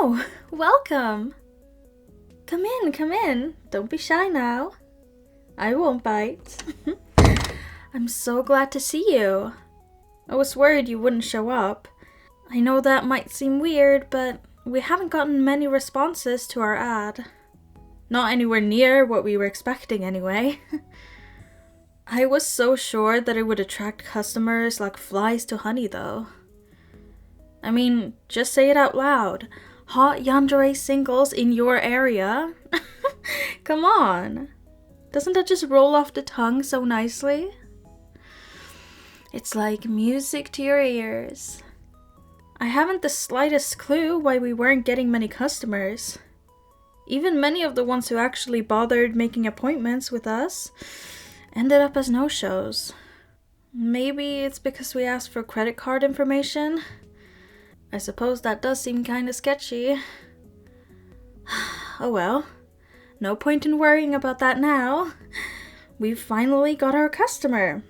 Oh, welcome. Come in. Don't be shy now. I won't bite. I'm so glad to see you. I was worried you wouldn't show up. I know that might seem weird, but we haven't gotten many responses to our ad. Not anywhere near what we were expecting anyway. I was so sure that it would attract customers like flies to honey though. I mean, just say it out loud. Hot yandere singles in your area? Come on. Doesn't that just roll off the tongue so nicely? It's like music to your ears. I haven't the slightest clue why we weren't getting many customers. Even many of the ones who actually bothered making appointments with us ended up as no-shows. Maybe it's because we asked for credit card information? I suppose that does seem kinda sketchy. Oh well, no point in worrying about that now. We've finally got our customer.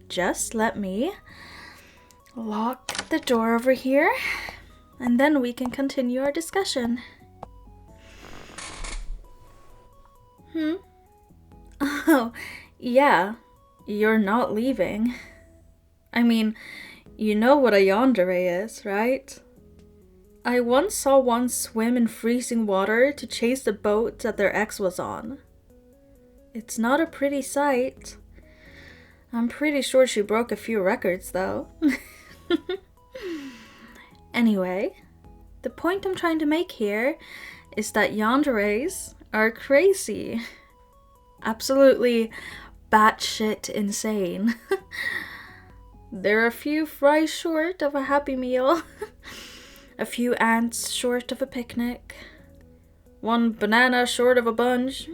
Just let me lock the door over here, and then we can continue our discussion. Oh, yeah, you're not leaving. I mean, you know what a yandere is, right? I once saw one swim in freezing water to chase the boat that their ex was on. It's not a pretty sight. I'm pretty sure she broke a few records, though. Anyway, the point I'm trying to make here is that yanderes are crazy. Absolutely batshit insane. They're a few fries short of a Happy Meal, a few ants short of a picnic, one banana short of a bunch.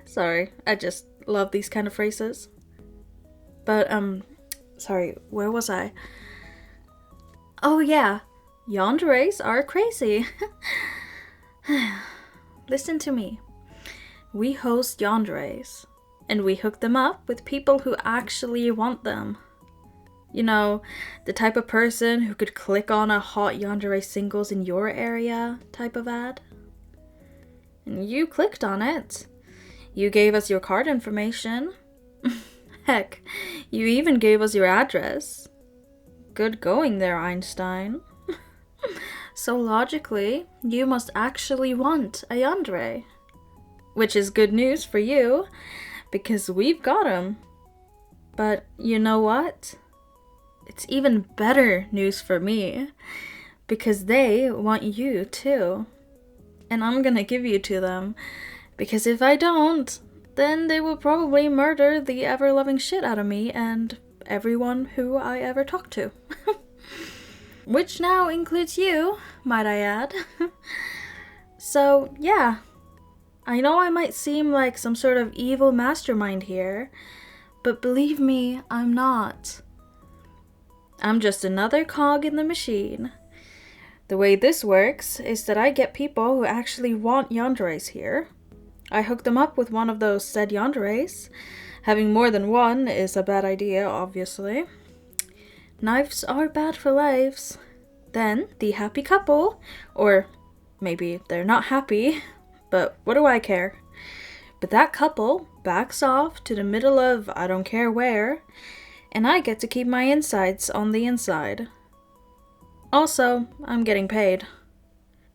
Sorry, I just love these kind of phrases. But, sorry, where was I? Oh yeah, yanderes are crazy. Listen to me. We host yanderes, and we hook them up with people who actually want them. You know, the type of person who could click on a hot yandere singles in your area type of ad. And you clicked on it. You gave us your card information. Heck, you even gave us your address. Good going there, Einstein. So logically, you must actually want a yandere. Which is good news for you, because we've got 'em. But you know what? It's even better news for me, because they want you too. And I'm gonna give you to them, because if I don't, then they will probably murder the ever-loving shit out of me and everyone who I ever talk to. Which now includes you, might I add. So, yeah. I know I might seem like some sort of evil mastermind here, but believe me, I'm not. I'm just another cog in the machine. The way this works is that I get people who actually want yanderes here. I hook them up with one of those said yanderes. Having more than one is a bad idea, obviously. Knives are bad for lives. Then the happy couple, or maybe they're not happy, but what do I care? But that couple backs off to the middle of I don't care where, and I get to keep my insides on the inside. Also, I'm getting paid.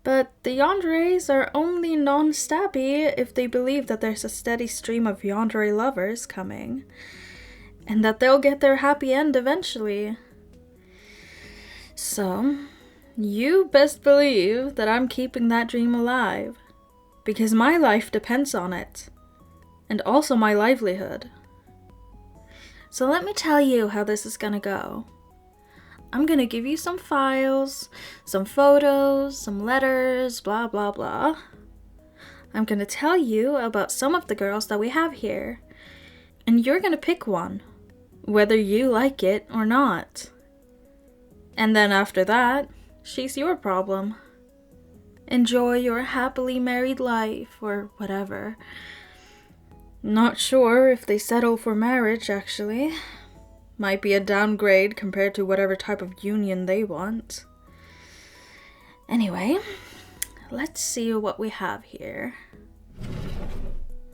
But the yanderes are only non-stabby if they believe that there's a steady stream of yandere lovers coming, and that they'll get their happy end eventually. So, you best believe that I'm keeping that dream alive, because my life depends on it, and also my livelihood. So let me tell you how this is gonna go. I'm gonna give you some files, some photos, some letters, blah blah blah. I'm gonna tell you about some of the girls that we have here, and you're gonna pick one, whether you like it or not. And then after that, she's your problem. Enjoy your happily married life, or whatever. Not sure if they settle for marriage, actually. Might be a downgrade compared to whatever type of union they want. Anyway, let's see what we have here.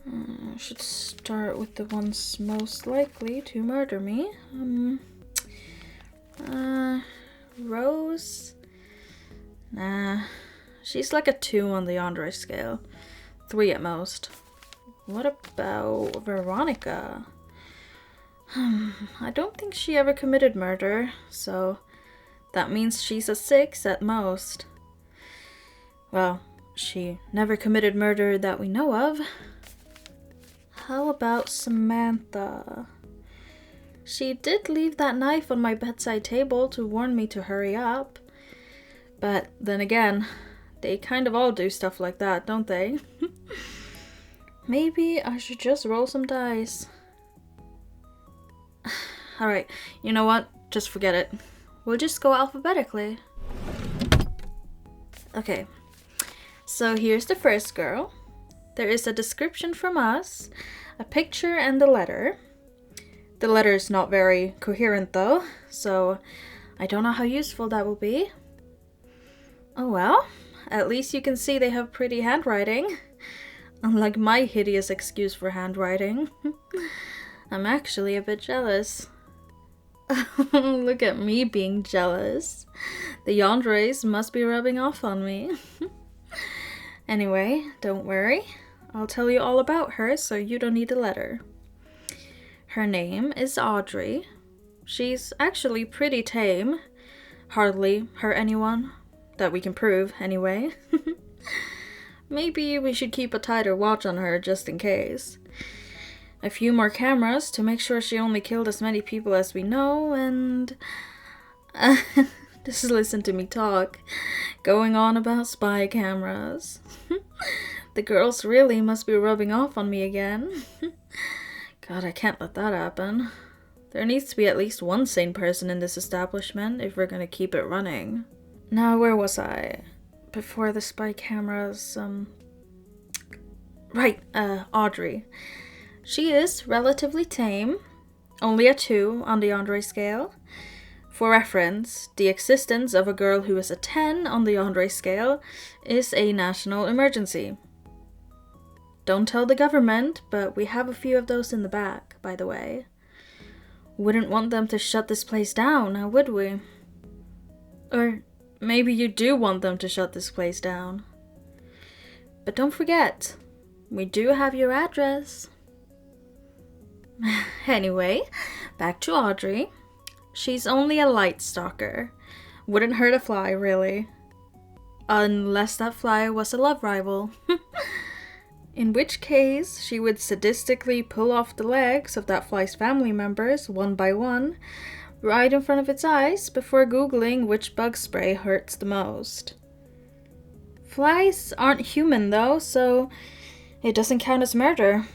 I should start with the ones most likely to murder me. Rose? Nah, she's like a 2 on the Yandere scale. 3 at most. What about Veronica? I don't think she ever committed murder, so that means she's a 6 at most. Well, she never committed murder that we know of. How about Samantha? She did leave that knife on my bedside table to warn me to hurry up. But then again, they kind of all do stuff like that, don't they? Maybe I should just roll some dice. Alright, you know what? Just forget it. We'll just go alphabetically. Okay, so here's the first girl. There is a description from us, a picture and a letter. The letter is not very coherent though, so I don't know how useful that will be. Oh well, at least you can see they have pretty handwriting. Unlike my hideous excuse for handwriting. I'm actually a bit jealous. Look at me being jealous. The yanderes must be rubbing off on me. Anyway, don't worry. I'll tell you all about her so you don't need a letter. Her name is Audrey. She's actually pretty tame. Hardly hurt anyone. That we can prove, anyway. Maybe we should keep a tighter watch on her just in case. A few more cameras to make sure she only killed as many people as we know, and... just listen to me talk. Going on about spy cameras. The girls really must be rubbing off on me again. God, I can't let that happen. There needs to be at least one sane person in this establishment if we're gonna keep it running. Now, where was I? Before the spy cameras, Right, Audrey. She is relatively tame, only a 2 on the Yandere scale. For reference, the existence of a girl who is a 10 on the Yandere scale is a national emergency. Don't tell the government, but we have a few of those in the back, by the way. Wouldn't want them to shut this place down, now would we? Or maybe you do want them to shut this place down. But don't forget, we do have your address. Anyway, back to Audrey. She's only a light stalker. Wouldn't hurt a fly, really. Unless that fly was a love rival. In which case, she would sadistically pull off the legs of that fly's family members, one by one, right in front of its eyes, before googling which bug spray hurts the most. Flies aren't human though, so it doesn't count as murder.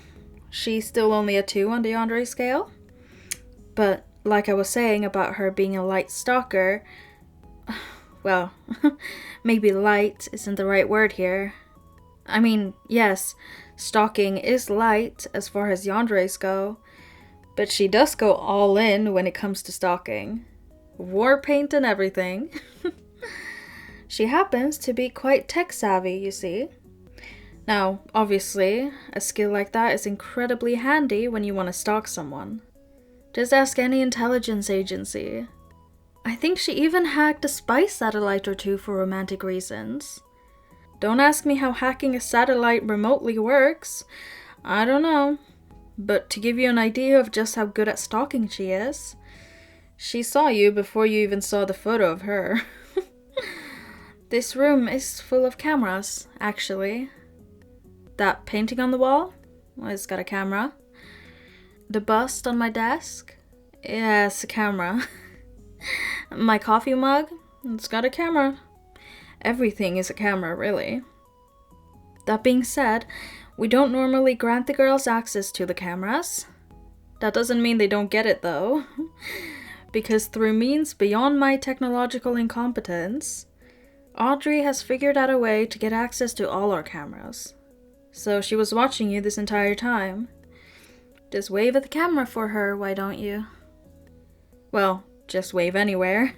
She's still only a 2 on the Yandere scale. But like I was saying about her being a light stalker, well, maybe light isn't the right word here. I mean, yes, stalking is light as far as yanderes go, but she does go all in when it comes to stalking. War paint and everything. She happens to be quite tech savvy, you see. Now, obviously, a skill like that is incredibly handy when you want to stalk someone. Just ask any intelligence agency. I think she even hacked a spy satellite or 2 for romantic reasons. Don't ask me how hacking a satellite remotely works. I don't know. But to give you an idea of just how good at stalking she is, she saw you before you even saw the photo of her. This room is full of cameras, actually. That painting on the wall? Well, it's got a camera. The bust on my desk? Yeah, it's a camera. My coffee mug? It's got a camera. Everything is a camera, really. That being said, we don't normally grant the girls access to the cameras. That doesn't mean they don't get it, though. Because through means beyond my technological incompetence, Audrey has figured out a way to get access to all our cameras. So she was watching you this entire time. Just wave at the camera for her, why don't you? Well, just wave anywhere.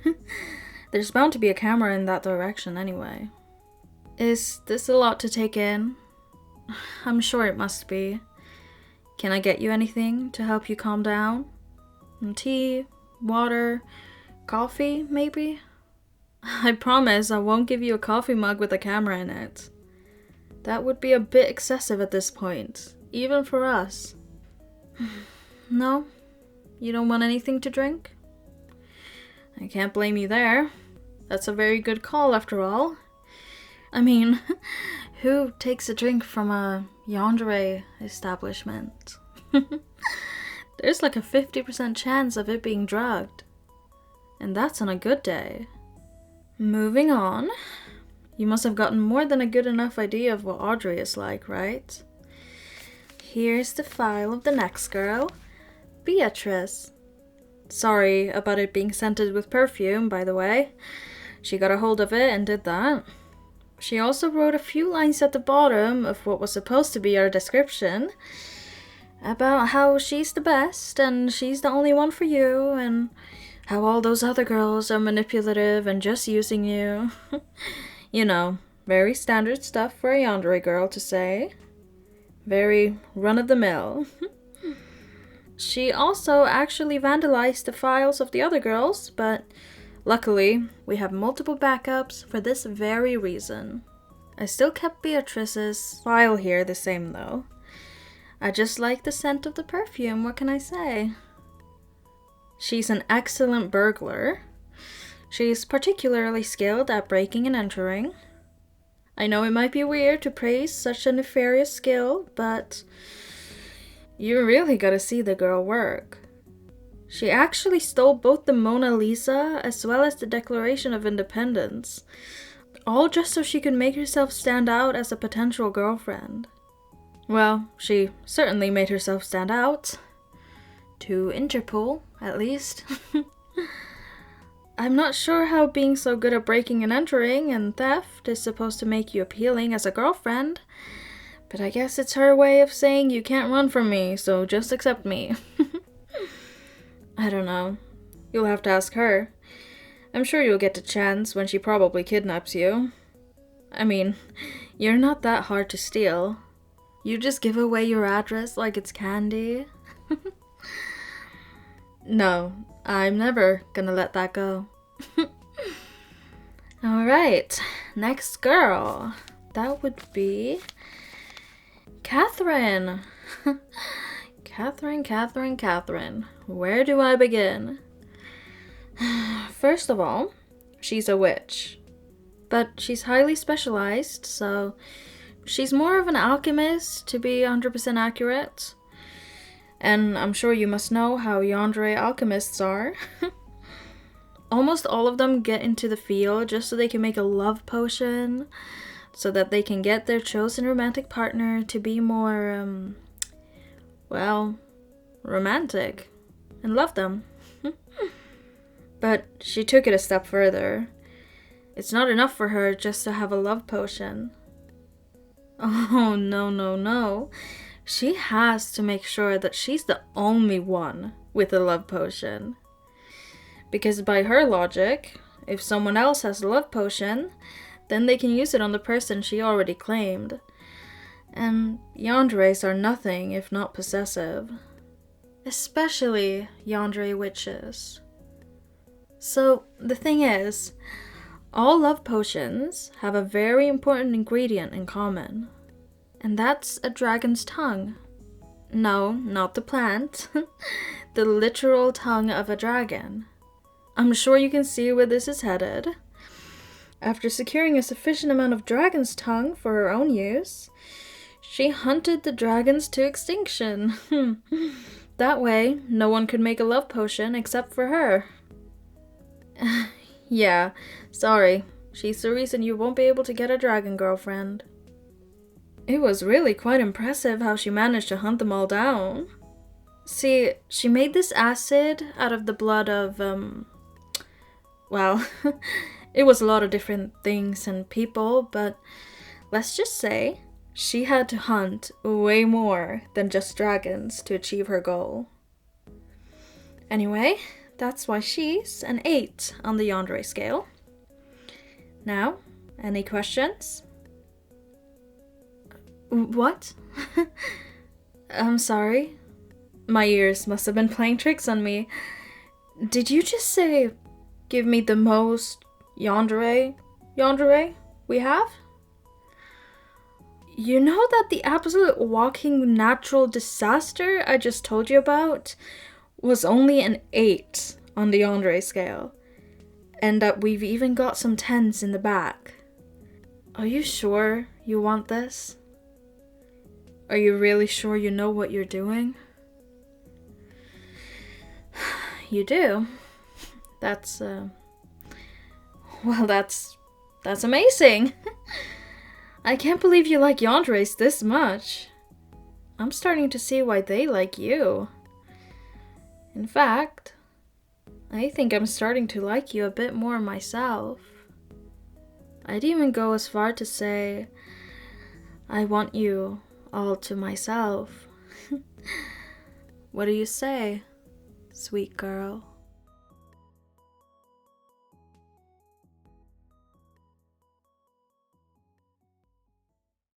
There's bound to be a camera in that direction anyway. Is this a lot to take in? I'm sure it must be. Can I get you anything to help you calm down? Tea, water, coffee, maybe? I promise I won't give you a coffee mug with a camera in it. That would be a bit excessive at this point, even for us. No? You don't want anything to drink? I can't blame you there. That's a very good call after all. I mean, who takes a drink from a Yandere establishment? There's like a 50% chance of it being drugged. And that's on a good day. Moving on. You must have gotten more than a good enough idea of what Audrey is like, right? Here's the file of the next girl, Beatrice. Sorry about it being scented with perfume, by the way. She got a hold of it and did that. She also wrote a few lines at the bottom of what was supposed to be our description about how she's the best and she's the only one for you and how all those other girls are manipulative and just using you. You know, very standard stuff for a Yandere girl to say. Very run-of-the-mill. She also actually vandalized the files of the other girls, but luckily, we have multiple backups for this very reason. I still kept Beatrice's file here the same though. I just like the scent of the perfume, what can I say? She's an excellent burglar. She's particularly skilled at breaking and entering. I know it might be weird to praise such a nefarious skill, but you really gotta see the girl work. She actually stole both the Mona Lisa as well as the Declaration of Independence, all just so she could make herself stand out as a potential girlfriend. Well, she certainly made herself stand out. To Interpol, at least. I'm not sure how being so good at breaking and entering and theft is supposed to make you appealing as a girlfriend, but I guess it's her way of saying you can't run from me, so just accept me. I don't know. You'll have to ask her. I'm sure you'll get the chance when she probably kidnaps you. I mean, you're not that hard to steal. You just give away your address like it's candy. No, I'm never gonna let that go. Alright, next girl. That would be Catherine. Catherine. Where do I begin? First of all, she's a witch. But she's highly specialized, so she's more of an alchemist, to be 100% accurate. And I'm sure you must know how Yandere alchemists are. Almost all of them get into the field just so they can make a love potion, so that they can get their chosen romantic partner to be more, romantic and love them. But she took it a step further. It's not enough for her just to have a love potion. Oh, no. She has to make sure that she's the only one with a love potion. Because by her logic, if someone else has a love potion, then they can use it on the person she already claimed. And yanderes are nothing if not possessive. Especially yandere witches. So, the thing is, all love potions have a very important ingredient in common. And that's a dragon's tongue. No, not the plant. The literal tongue of a dragon. I'm sure you can see where this is headed. After securing a sufficient amount of dragon's tongue for her own use, she hunted the dragons to extinction. That way, no one could make a love potion except for her. Yeah, sorry. She's the reason you won't be able to get a dragon girlfriend. It was really quite impressive how she managed to hunt them all down. See, she made this acid out of the blood of, it was a lot of different things and people, but let's just say she had to hunt way more than just dragons to achieve her goal. Anyway, that's why she's an 8 on the Yandere scale. Now, any questions? What? I'm sorry. My ears must have been playing tricks on me. Did you just say, give me the most yandere we have? You know that the absolute walking natural disaster I just told you about was only an 8 on the yandere scale, and that we've even got some 10s in the back. Are you sure you want this? Are you really sure you know what you're doing? You do? That's amazing. I can't believe you like yanderes this much. I'm starting to see why they like you. In fact, I think I'm starting to like you a bit more myself. I'd even go as far to say, I want you all to myself. What do you say, sweet girl?